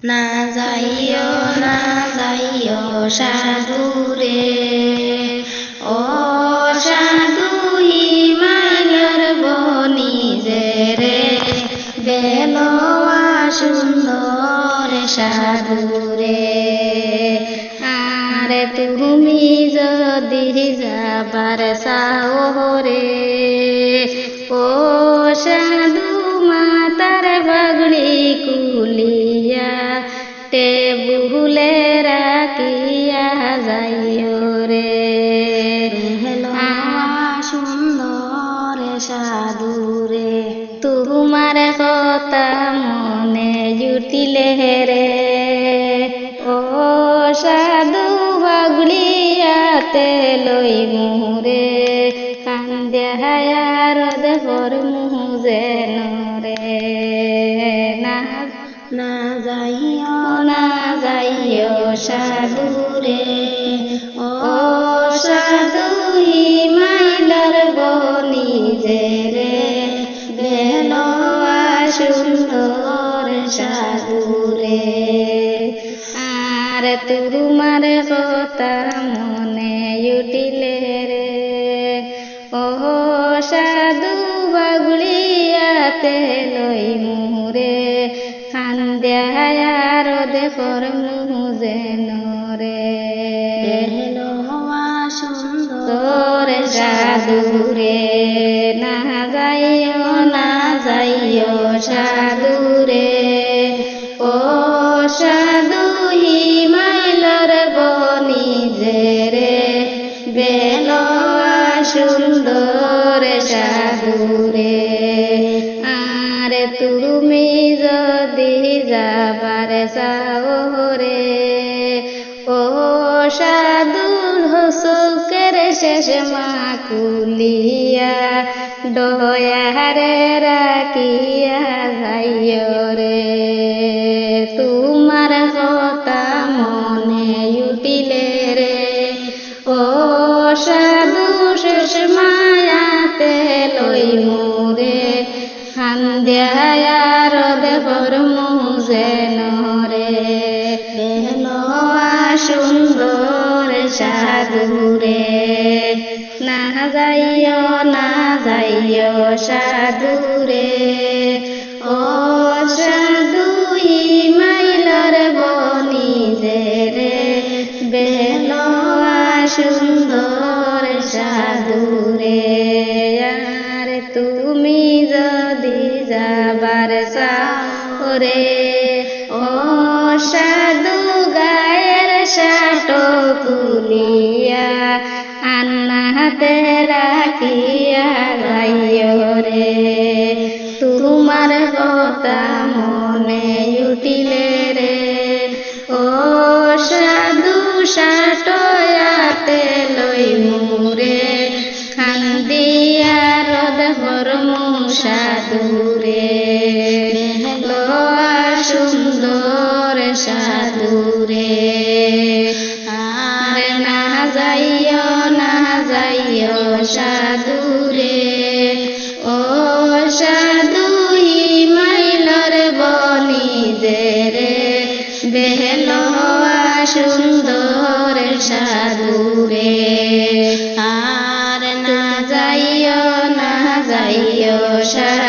না যাইও সাধুরে ও সাধু হিমালয়ের বনি যে রে বেলোয়া সুন্দর সাধুরে আরে তুমি যদি যাবার চাও রে ও সাধু মাতার বাগড়ি কুলিয়া টেবুলে রাখিয়া যাইও রে সুন্দর সাধুরে তোমার কথা মনে জুটিলে রে ও সাধু বাগড়িয়াতে লই মুরে কান্দিয়ার দেহর মুজে রে না যাইও সাধুরে ও সাধু হিমালয়ের বনি যে রে বেলোয়া সুন্দর সাধুরে আর তোমার কথা মনে উঠিলে রে ও সাধু বাগড়িয়াতে লই মুরে কান্দিয়ার দেহর মুজে রে বেলোয়া সুন্দর সাধুরে না যাইও সাধুরে ও সাধু হিমালয়ের বনি যে রে বেলোয়া সুন্দর সাধুরে আর তুমি যদি যাবার চাও রে ও সাধু চোখের শেষ মাকুলিয়া দয়ারে রাখিয়া যাইও রে তোমার কথা মনে উঠিলে রে ও সাধু শেষ মায়াতে লই মুরে কান্দিয়ার দেহর মুজে রে বেলোয়া সুন্দর সাধুরে না যাইও সাধুরে ও সাধু হিমালয়ের বনি যে রে বেলোয়া সুন্দর সাধুরে আর তুমি যদি যাবার চাও রে ও সাধু গায়ের সাটো কুলিয়া আন্নাতে রাখিয়া যাইও রে তোমার কথা মনে উঠিলে রে ও সাধু সাটোয়াতে লই মুরে কান্দিয়ার দেহর সাধুরে বেলোয়া সুন্দর সাধুরে আর না যাইও সাধুরে ও সাধু হিমালয়ের বনি যে রে বেলোয়া সুন্দর সাধুরে আর না যাইও সাধু